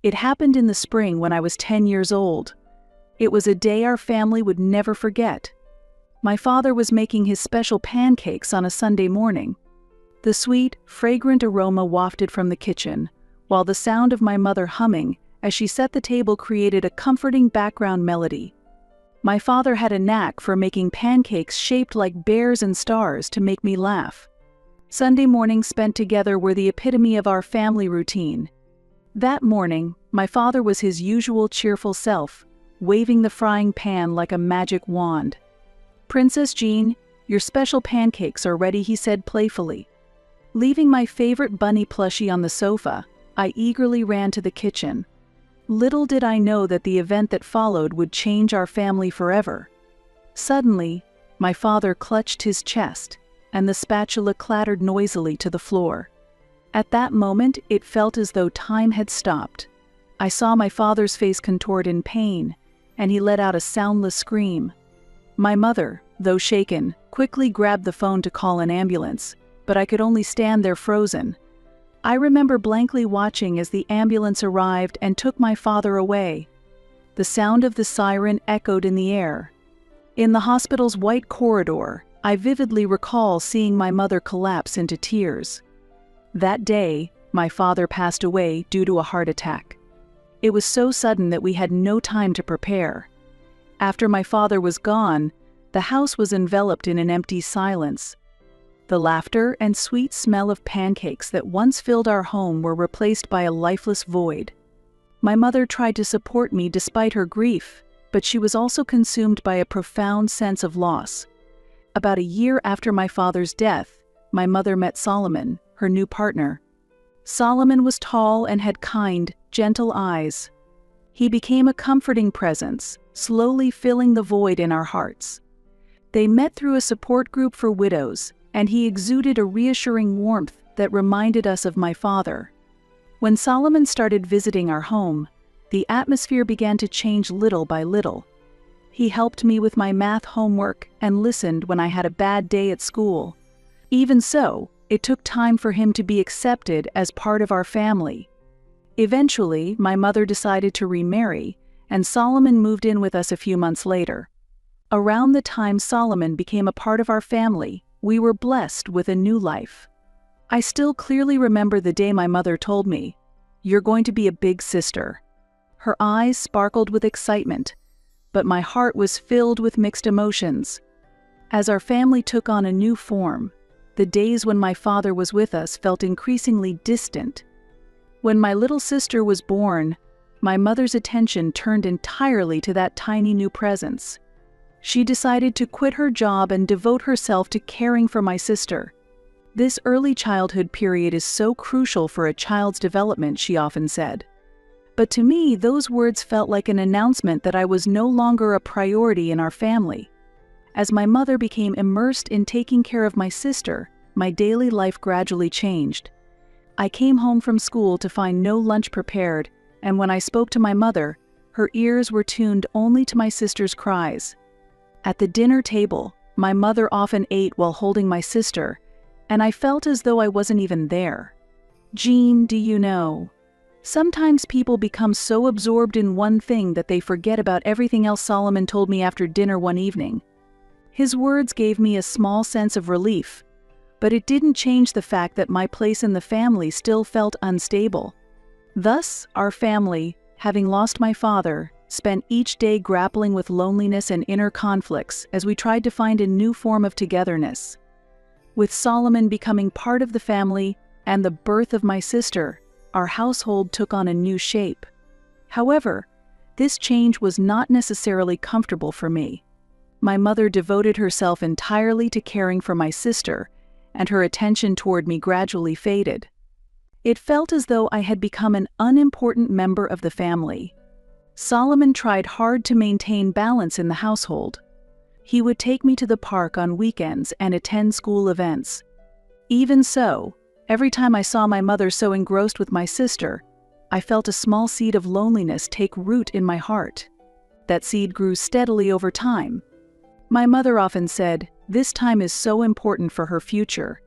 It happened in the spring when I was 10 years old. It was a day our family would never forget. My father was making his special pancakes on a Sunday morning. The sweet, fragrant aroma wafted from the kitchen, while the sound of my mother humming as she set the table created a comforting background melody. My father had a knack for making pancakes shaped like bears and stars to make me laugh. Sunday mornings spent together were the epitome of our family routine. That morning, my father was his usual cheerful self, waving the frying pan like a magic wand. "Princess Jean, your special pancakes are ready," he said playfully. Leaving my favorite bunny plushie on the sofa, I eagerly ran to the kitchen. Little did I know that the event that followed would change our family forever. Suddenly, my father clutched his chest, and the spatula clattered noisily to the floor. At that moment, it felt as though time had stopped. I saw my father's face contort in pain, and he let out a soundless scream. My mother, though shaken, quickly grabbed the phone to call an ambulance, but I could only stand there frozen. I remember blankly watching as the ambulance arrived and took my father away. The sound of the siren echoed in the air. In the hospital's white corridor, I vividly recall seeing my mother collapse into tears. That day, my father passed away due to a heart attack. It was so sudden that we had no time to prepare. After my father was gone, the house was enveloped in an empty silence. The laughter and sweet smell of pancakes that once filled our home were replaced by a lifeless void. My mother tried to support me despite her grief, but she was also consumed by a profound sense of loss. About a year after my father's death, my mother met Solomon, her new partner. Solomon was tall and had kind, gentle eyes. He became a comforting presence, slowly filling the void in our hearts. They met through a support group for widows, and he exuded a reassuring warmth that reminded us of my father. When Solomon started visiting our home, the atmosphere began to change little by little. He helped me with my math homework and listened when I had a bad day at school. Even so, it took time for him to be accepted as part of our family. Eventually, my mother decided to remarry, and Solomon moved in with us a few months later. Around the time Solomon became a part of our family, we were blessed with a new life. I still clearly remember the day my mother told me, "You're going to be a big sister." Her eyes sparkled with excitement, but my heart was filled with mixed emotions. As our family took on a new form, the days when my father was with us felt increasingly distant. When my little sister was born, my mother's attention turned entirely to that tiny new presence. She decided to quit her job and devote herself to caring for my sister. "This early childhood period is so crucial for a child's development," she often said. But to me, those words felt like an announcement that I was no longer a priority in our family. As my mother became immersed in taking care of my sister, my daily life gradually changed. I came home from school to find no lunch prepared, and when I spoke to my mother, her ears were tuned only to my sister's cries. At the dinner table, my mother often ate while holding my sister, and I felt as though I wasn't even there. "Jean, do you know? Sometimes people become so absorbed in one thing that they forget about everything else," Solomon told me after dinner one evening. His words gave me a small sense of relief, but it didn't change the fact that my place in the family still felt unstable. Thus, our family, having lost my father, spent each day grappling with loneliness and inner conflicts as we tried to find a new form of togetherness. With Solomon becoming part of the family and the birth of my sister, our household took on a new shape. However, this change was not necessarily comfortable for me. My mother devoted herself entirely to caring for my sister, and her attention toward me gradually faded. It felt as though I had become an unimportant member of the family. Solomon tried hard to maintain balance in the household. He would take me to the park on weekends and attend school events. Even so, every time I saw my mother so engrossed with my sister, I felt a small seed of loneliness take root in my heart. That seed grew steadily over time. My mother often said, "This time is so important for her future."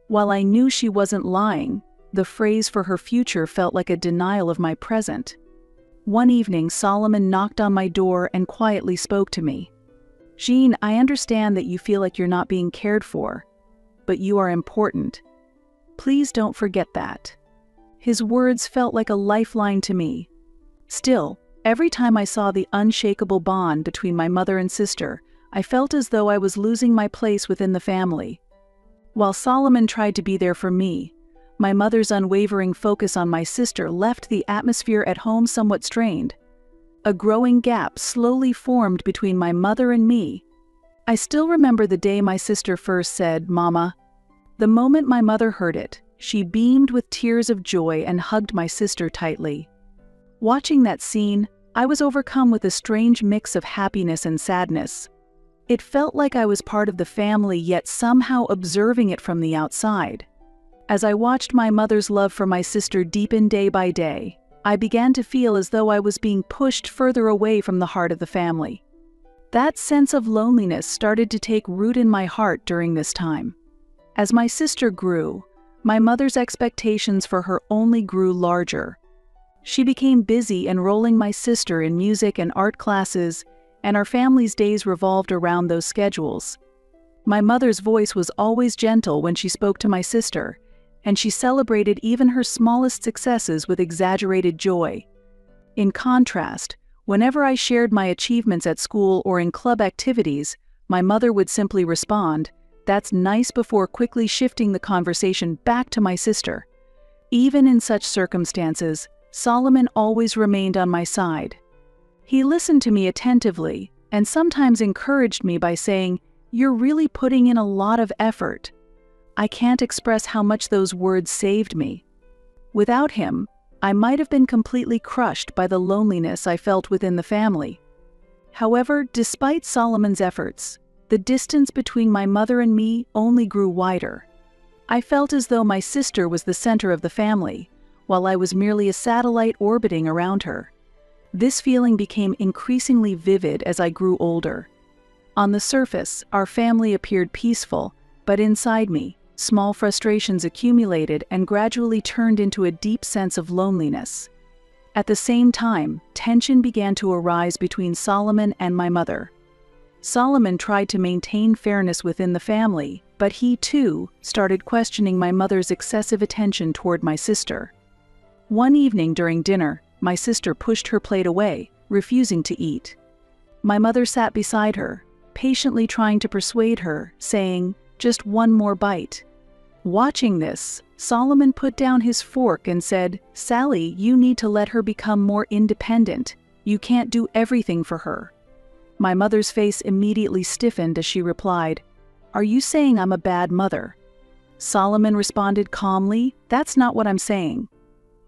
While I knew she wasn't lying, The phrase for her future felt like a denial of my present. One evening, Solomon knocked on my door and quietly spoke to me. "Jean, I understand that you feel like you're not being cared for, but you are important. Please don't forget that." His words felt like a lifeline to me. Still, every time I saw the unshakable bond between my mother and sister, I felt as though I was losing my place within the family. While Solomon tried to be there for me, my mother's unwavering focus on my sister left the atmosphere at home somewhat strained. A growing gap slowly formed between my mother and me. I still remember the day my sister first said, "Mama." The moment my mother heard it, she beamed with tears of joy and hugged my sister tightly. Watching that scene, I was overcome with a strange mix of happiness and sadness. It felt like I was part of the family, yet somehow observing it from the outside. As I watched my mother's love for my sister deepen day by day, I began to feel as though I was being pushed further away from the heart of the family. That sense of loneliness started to take root in my heart during this time. As my sister grew, my mother's expectations for her only grew larger. She became busy enrolling my sister in music and art classes, and our family's days revolved around those schedules. My mother's voice was always gentle when she spoke to my sister, and she celebrated even her smallest successes with exaggerated joy. In contrast, whenever I shared my achievements at school or in club activities, my mother would simply respond, "That's nice," before quickly shifting the conversation back to my sister. Even in such circumstances, Solomon always remained on my side. He listened to me attentively and sometimes encouraged me by saying, "You're really putting in a lot of effort." I can't express how much those words saved me. Without him, I might have been completely crushed by the loneliness I felt within the family. However, despite Solomon's efforts, the distance between my mother and me only grew wider. I felt as though my sister was the center of the family, while I was merely a satellite orbiting around her. This feeling became increasingly vivid as I grew older. On the surface, our family appeared peaceful, but inside me, small frustrations accumulated and gradually turned into a deep sense of loneliness. At the same time, tension began to arise between Solomon and my mother. Solomon tried to maintain fairness within the family, but he too started questioning my mother's excessive attention toward my sister. One evening during dinner, my sister pushed her plate away, refusing to eat. My mother sat beside her, patiently trying to persuade her, saying, "Just one more bite." Watching this, Solomon put down his fork and said, "Sally, you need to let her become more independent. You can't do everything for her." My mother's face immediately stiffened as she replied, "Are you saying I'm a bad mother?" Solomon responded calmly, "That's not what I'm saying.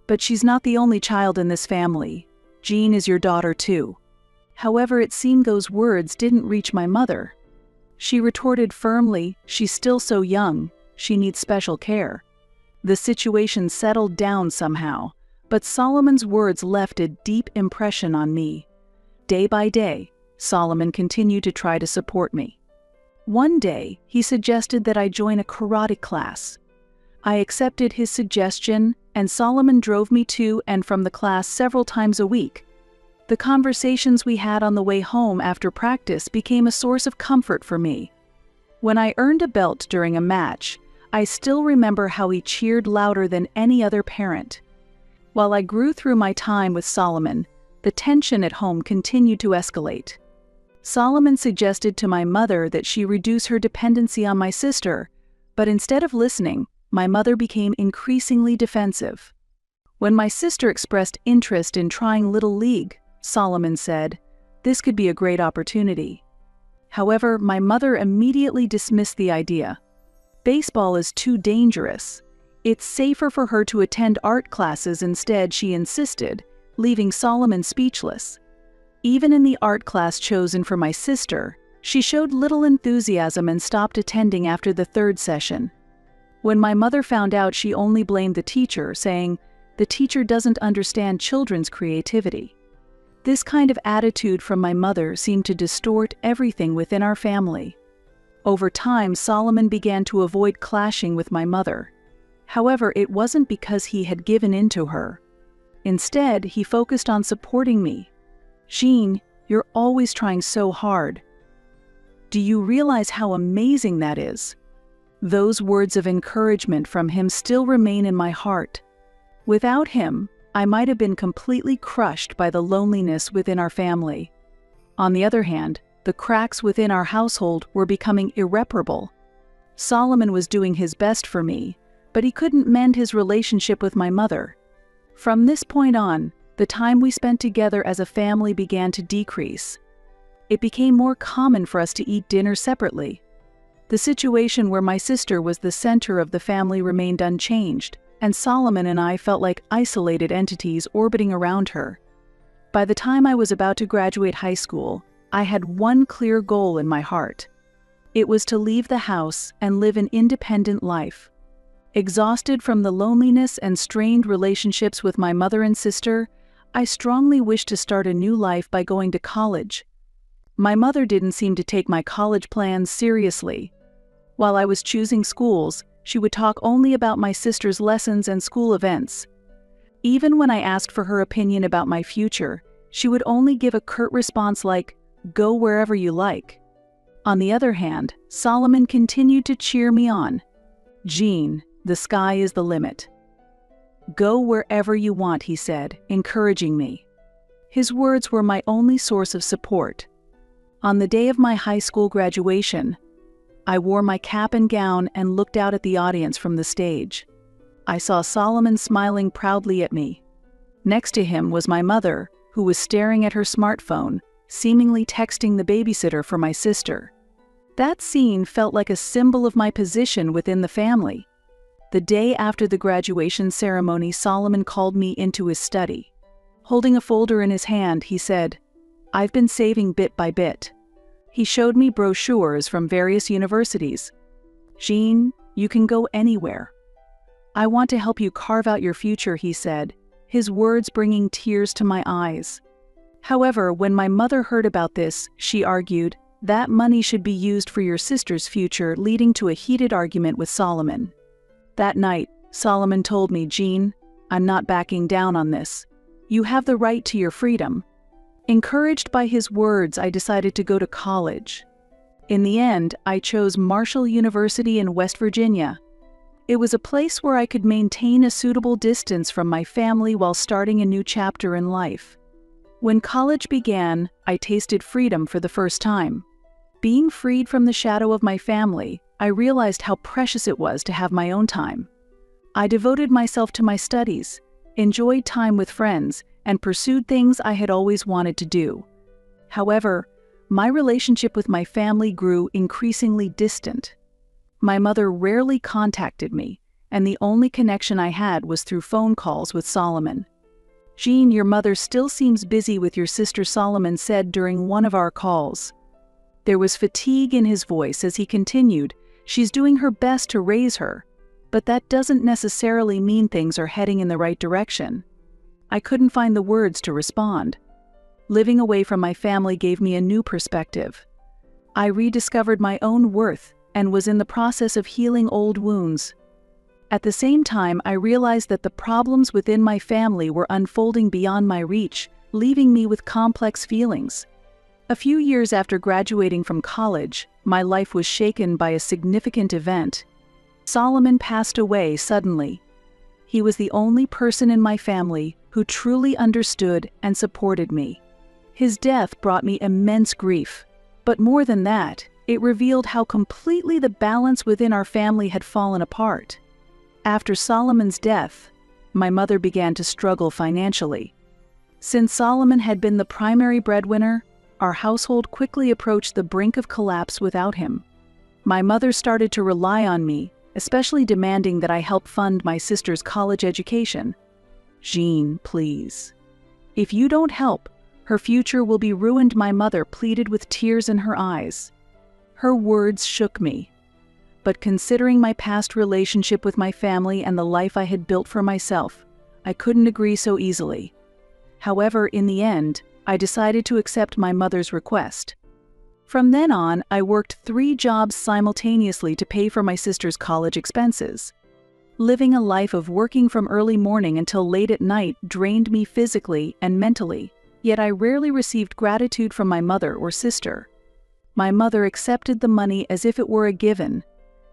But she's not the only child in this family. Jean is your daughter too." However, it seemed those words didn't reach my mother. She retorted firmly, "She's still so young. She needs special care." The situation settled down somehow, but Solomon's words left a deep impression on me. Day by day, Solomon continued to try to support me. One day, he suggested that I join a karate class. I accepted his suggestion, and Solomon drove me to and from the class several times a week. The conversations we had on the way home after practice became a source of comfort for me. When I earned a belt during a match, I still remember how he cheered louder than any other parent. While I grew through my time with Solomon, the tension at home continued to escalate. Solomon suggested to my mother that she reduce her dependency on my sister, but instead of listening, my mother became increasingly defensive. When my sister expressed interest in trying Little League, Solomon said, "This could be a great opportunity." However, my mother immediately dismissed the idea. "Baseball is too dangerous. It's safer for her to attend art classes instead," she insisted, leaving Solomon speechless. Even in the art class chosen for my sister, she showed little enthusiasm and stopped attending after the third session. When my mother found out, she only blamed the teacher, saying, "The teacher doesn't understand children's creativity." This kind of attitude from my mother seemed to distort everything within our family. Over time, Solomon began to avoid clashing with my mother. However, it wasn't because he had given in to her. Instead, he focused on supporting me. "Jean, you're always trying so hard. Do you realize how amazing that is?" Those words of encouragement from him still remain in my heart. Without him, I might have been completely crushed by the loneliness within our family. On the other hand, the cracks within our household were becoming irreparable. Solomon was doing his best for me, but he couldn't mend his relationship with my mother. From this point on, the time we spent together as a family began to decrease. It became more common for us to eat dinner separately. The situation where my sister was the center of the family remained unchanged, and Solomon and I felt like isolated entities orbiting around her. By the time I was about to graduate high school, I had one clear goal in my heart. It was to leave the house and live an independent life. Exhausted from the loneliness and strained relationships with my mother and sister, I strongly wished to start a new life by going to college. My mother didn't seem to take my college plans seriously. While I was choosing schools, she would talk only about my sister's lessons and school events. Even when I asked for her opinion about my future, she would only give a curt response like, "Go wherever you like." On the other hand, Solomon continued to cheer me on. "Jean, the sky is the limit. Go wherever you want," he said, encouraging me. His words were my only source of support. On the day of my high school graduation, I wore my cap and gown and looked out at the audience from the stage. I saw Solomon smiling proudly at me. Next to him was my mother, who was staring at her smartphone, seemingly texting the babysitter for my sister. That scene felt like a symbol of my position within the family. The day after the graduation ceremony, Solomon called me into his study. Holding a folder in his hand, he said, "I've been saving bit by bit." He showed me brochures from various universities. "Jean, you can go anywhere. I want to help you carve out your future," he said, his words bringing tears to my eyes. However, when my mother heard about this, she argued, "That money should be used for your sister's future," leading to a heated argument with Solomon. That night, Solomon told me, "Jean, I'm not backing down on this. You have the right to your freedom." Encouraged by his words, I decided to go to college. In the end, I chose Marshall University in West Virginia. It was a place where I could maintain a suitable distance from my family while starting a new chapter in life. When college began, I tasted freedom for the first time. Being freed from the shadow of my family, I realized how precious it was to have my own time. I devoted myself to my studies, enjoyed time with friends, and pursued things I had always wanted to do. However, my relationship with my family grew increasingly distant. My mother rarely contacted me, and the only connection I had was through phone calls with Solomon. "Jean, your mother still seems busy with your sister," Solomon said during one of our calls. There was fatigue in his voice as he continued, "She's doing her best to raise her, but that doesn't necessarily mean things are heading in the right direction." I couldn't find the words to respond. Living away from my family gave me a new perspective. I rediscovered my own worth and was in the process of healing old wounds. At the same time, I realized that the problems within my family were unfolding beyond my reach, leaving me with complex feelings. A few years after graduating from college, my life was shaken by a significant event. Solomon passed away suddenly. He was the only person in my family who truly understood and supported me. His death brought me immense grief, but more than that, it revealed how completely the balance within our family had fallen apart. After Solomon's death, my mother began to struggle financially. Since Solomon had been the primary breadwinner, our household quickly approached the brink of collapse without him. My mother started to rely on me, especially demanding that I help fund my sister's college education. "Jean, please. If you don't help, her future will be ruined," my mother pleaded with tears in her eyes. Her words shook me. But considering my past relationship with my family and the life I had built for myself, I couldn't agree so easily. However, in the end, I decided to accept my mother's request. From then on, I worked 3 jobs simultaneously to pay for my sister's college expenses. Living a life of working from early morning until late at night drained me physically and mentally, yet I rarely received gratitude from my mother or sister. My mother accepted the money as if it were a given,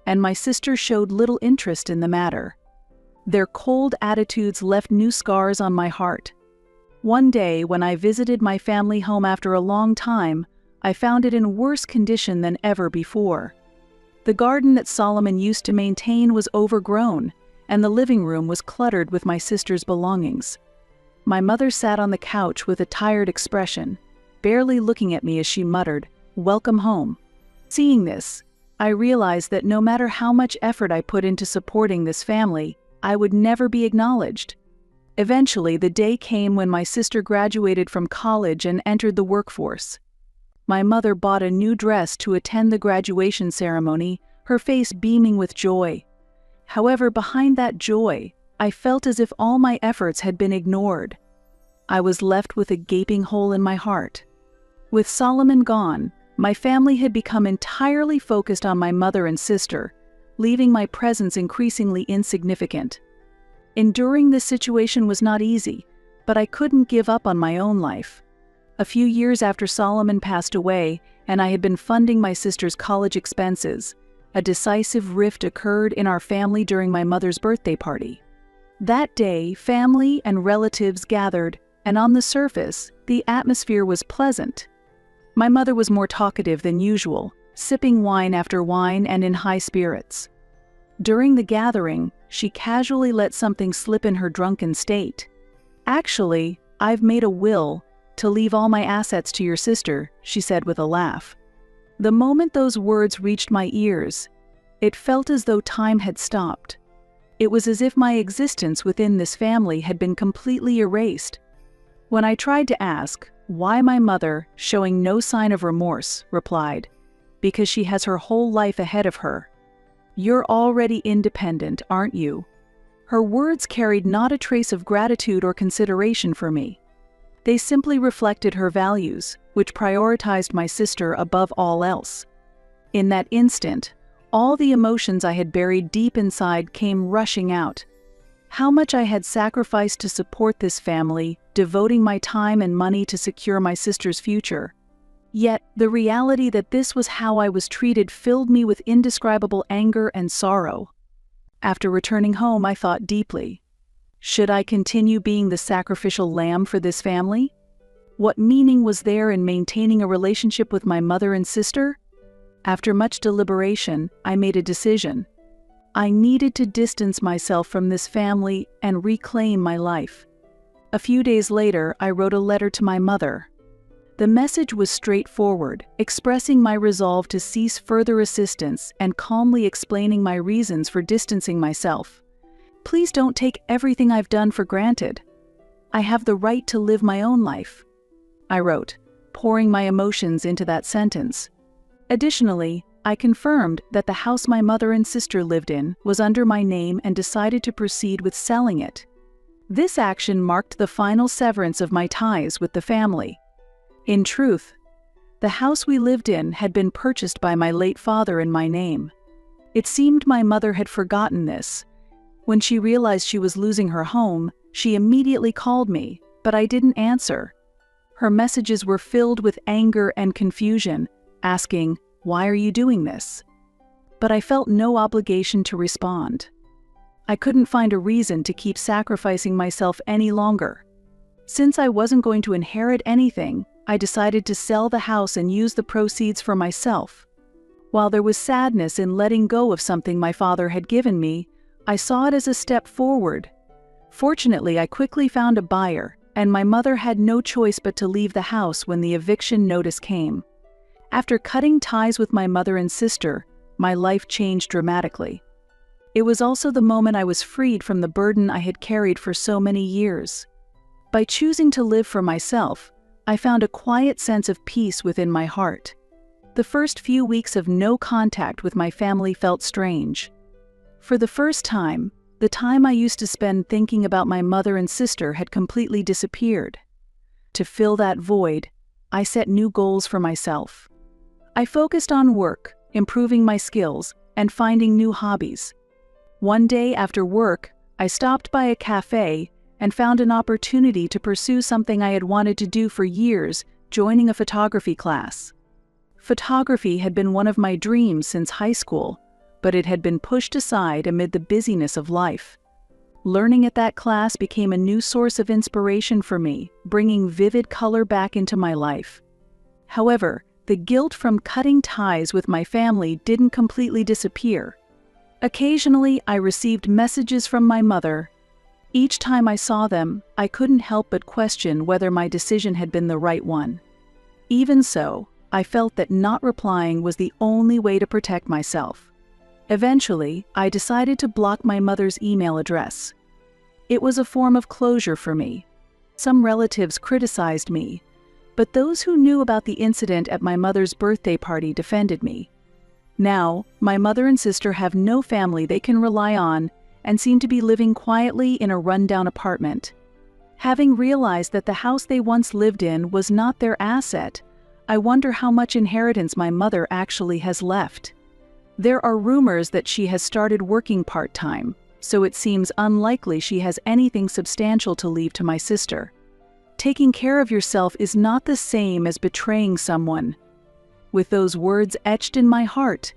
and my sister showed little interest in the matter. Their cold attitudes left new scars on my heart. One day, when I visited my family home after a long time, I found it in worse condition than ever before. The garden that Solomon used to maintain was overgrown, and the living room was cluttered with my sister's belongings. My mother sat on the couch with a tired expression, barely looking at me as she muttered, "Welcome home." Seeing this, I realized that no matter how much effort I put into supporting this family, I would never be acknowledged. Eventually, the day came when my sister graduated from college and entered the workforce. My mother bought a new dress to attend the graduation ceremony, her face beaming with joy. However, behind that joy, I felt as if all my efforts had been ignored. I was left with a gaping hole in my heart. With Solomon gone, my family had become entirely focused on my mother and sister, leaving my presence increasingly insignificant. Enduring this situation was not easy, but I couldn't give up on my own life. A few years after Solomon passed away, and I had been funding my sister's college expenses, a decisive rift occurred in our family during my mother's birthday party. That day, family and relatives gathered, and on the surface, the atmosphere was pleasant. My mother was more talkative than usual, sipping wine after wine and in high spirits. During the gathering, she casually let something slip in her drunken state. "Actually, I've made a will to leave all my assets to your sister," she said with a laugh. The moment those words reached my ears, it felt as though time had stopped. It was as if my existence within this family had been completely erased. When I tried to ask why, my mother, showing no sign of remorse, replied, "Because she has her whole life ahead of her. You're already independent, aren't you?" Her words carried not a trace of gratitude or consideration for me. They simply reflected her values, which prioritized my sister above all else. In that instant, all the emotions I had buried deep inside came rushing out. How much I had sacrificed to support this family, devoting my time and money to secure my sister's future. Yet, the reality that this was how I was treated filled me with indescribable anger and sorrow. After returning home, I thought deeply. Should I continue being the sacrificial lamb for this family? What meaning was there in maintaining a relationship with my mother and sister? After much deliberation, I made a decision. I needed to distance myself from this family and reclaim my life. A few days later, I wrote a letter to my mother. The message was straightforward, expressing my resolve to cease further assistance and calmly explaining my reasons for distancing myself. "Please don't take everything I've done for granted. I have the right to live my own life," I wrote, pouring my emotions into that sentence. Additionally, I confirmed that the house my mother and sister lived in was under my name and decided to proceed with selling it. This action marked the final severance of my ties with the family. In truth, the house we lived in had been purchased by my late father in my name. It seemed my mother had forgotten this. When she realized she was losing her home, she immediately called me, but I didn't answer. Her messages were filled with anger and confusion, asking, "Why are you doing this?" But I felt no obligation to respond. I couldn't find a reason to keep sacrificing myself any longer. Since I wasn't going to inherit anything, I decided to sell the house and use the proceeds for myself. While there was sadness in letting go of something my father had given me, I saw it as a step forward. Fortunately, I quickly found a buyer, and my mother had no choice but to leave the house when the eviction notice came. After cutting ties with my mother and sister, my life changed dramatically. It was also the moment I was freed from the burden I had carried for so many years. By choosing to live for myself, I found a quiet sense of peace within my heart. The first few weeks of no contact with my family felt strange. For the first time, the time I used to spend thinking about my mother and sister had completely disappeared. To fill that void, I set new goals for myself. I focused on work, improving my skills, and finding new hobbies. One day after work, I stopped by a cafe and found an opportunity to pursue something I had wanted to do for years, joining a photography class. Photography had been one of my dreams since high school, but it had been pushed aside amid the busyness of life. Learning at that class became a new source of inspiration for me, bringing vivid color back into my life. However, the guilt from cutting ties with my family didn't completely disappear. Occasionally, I received messages from my mother. Each time I saw them, I couldn't help but question whether my decision had been the right one. Even so, I felt that not replying was the only way to protect myself. Eventually, I decided to block my mother's email address. It was a form of closure for me. Some relatives criticized me, but those who knew about the incident at my mother's birthday party defended me. Now, my mother and sister have no family they can rely on and seem to be living quietly in a rundown apartment. Having realized that the house they once lived in was not their asset, I wonder how much inheritance my mother actually has left. There are rumors that she has started working part-time, so it seems unlikely she has anything substantial to leave to my sister. Taking care of yourself is not the same as betraying someone. With those words etched in my heart,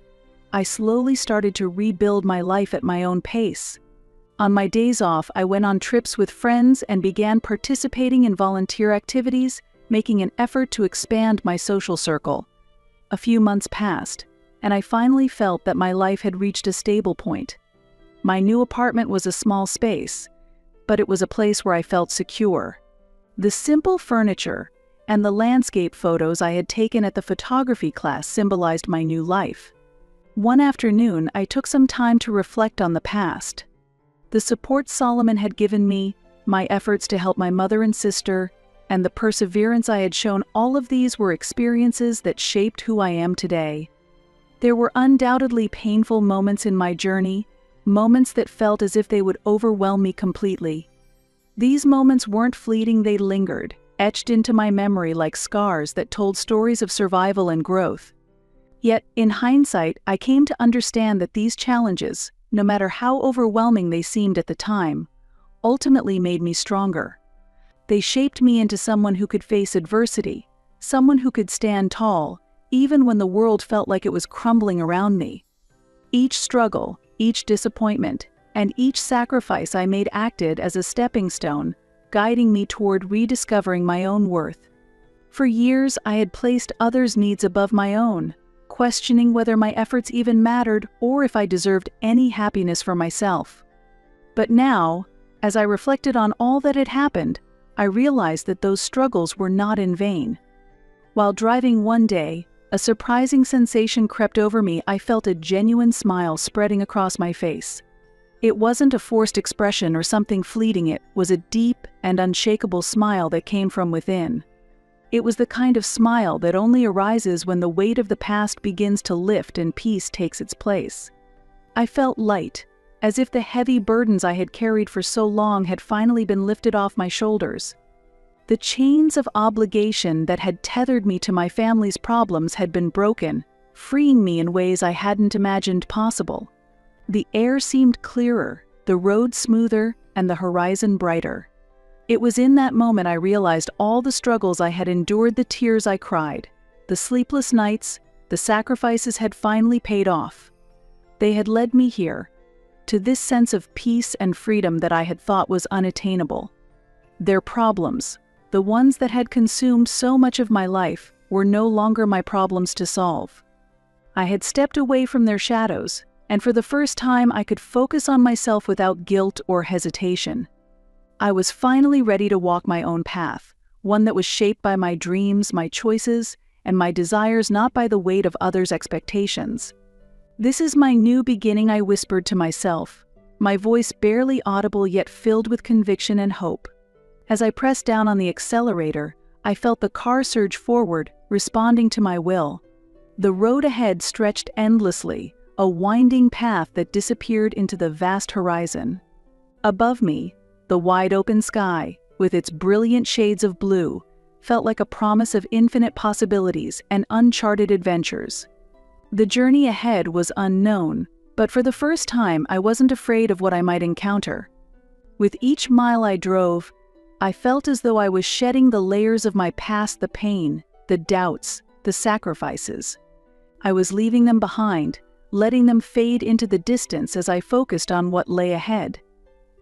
I slowly started to rebuild my life at my own pace. On my days off, I went on trips with friends and began participating in volunteer activities, making an effort to expand my social circle. A few months passed, and I finally felt that my life had reached a stable point. My new apartment was a small space, but it was a place where I felt secure. The simple furniture and the landscape photos I had taken at the photography class symbolized my new life. One afternoon, I took some time to reflect on the past. The support Solomon had given me, my efforts to help my mother and sister, and the perseverance I had shown, all of these were experiences that shaped who I am today. There were undoubtedly painful moments in my journey, moments that felt as if they would overwhelm me completely. These moments weren't fleeting, they lingered, etched into my memory like scars that told stories of survival and growth. Yet, in hindsight, I came to understand that these challenges, no matter how overwhelming they seemed at the time, ultimately made me stronger. They shaped me into someone who could face adversity, someone who could stand tall, even when the world felt like it was crumbling around me. Each struggle, each disappointment, and each sacrifice I made acted as a stepping stone, guiding me toward rediscovering my own worth. For years, I had placed others' needs above my own, questioning whether my efforts even mattered or if I deserved any happiness for myself. But now, as I reflected on all that had happened, I realized that those struggles were not in vain. While driving one day, a surprising sensation crept over me. I felt a genuine smile spreading across my face. It wasn't a forced expression or something fleeting, it was a deep and unshakable smile that came from within. It was the kind of smile that only arises when the weight of the past begins to lift and peace takes its place. I felt light, as if the heavy burdens I had carried for so long had finally been lifted off my shoulders. The chains of obligation that had tethered me to my family's problems had been broken, freeing me in ways I hadn't imagined possible. The air seemed clearer, the road smoother, and the horizon brighter. It was in that moment I realized all the struggles I had endured, the tears I cried, the sleepless nights, the sacrifices had finally paid off. They had led me here, to this sense of peace and freedom that I had thought was unattainable. Their problems, the ones that had consumed so much of my life, were no longer my problems to solve. I had stepped away from their shadows, and for the first time I could focus on myself without guilt or hesitation. I was finally ready to walk my own path, one that was shaped by my dreams, my choices, and my desires, not by the weight of others' expectations. "This is my new beginning," I whispered to myself, my voice barely audible yet filled with conviction and hope. As I pressed down on the accelerator, I felt the car surge forward, responding to my will. The road ahead stretched endlessly, a winding path that disappeared into the vast horizon. Above me, the wide-open sky, with its brilliant shades of blue, felt like a promise of infinite possibilities and uncharted adventures. The journey ahead was unknown, But for the first time, I wasn't afraid of what I might encounter. With each mile I drove, I felt as though I was shedding the layers of my past, the pain, the doubts, the sacrifices. I was leaving them behind, letting them fade into the distance as I focused on what lay ahead.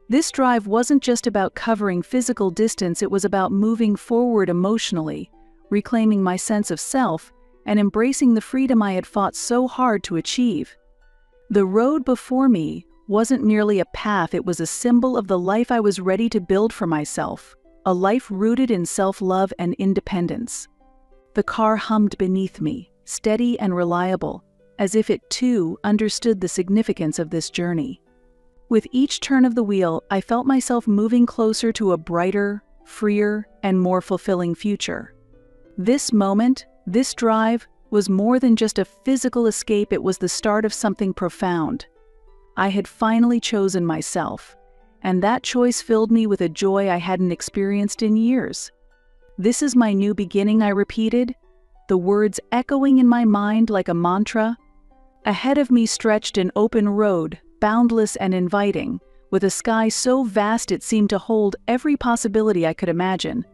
This drive wasn't just about covering physical distance, it was about moving forward emotionally, reclaiming my sense of self, and embracing the freedom I had fought so hard to achieve. The road before me wasn't merely a path, it was a symbol of the life I was ready to build for myself, a life rooted in self-love and independence. The car hummed beneath me, steady and reliable, as if it too understood the significance of this journey. With each turn of the wheel, I felt myself moving closer to a brighter, freer, and more fulfilling future. This moment, this drive, was more than just a physical escape, it was the start of something profound. I had finally chosen myself, and that choice filled me with a joy I hadn't experienced in years. "This is my new beginning," I repeated, the words echoing in my mind like a mantra. Ahead of me stretched an open road, boundless and inviting, with a sky so vast it seemed to hold every possibility I could imagine.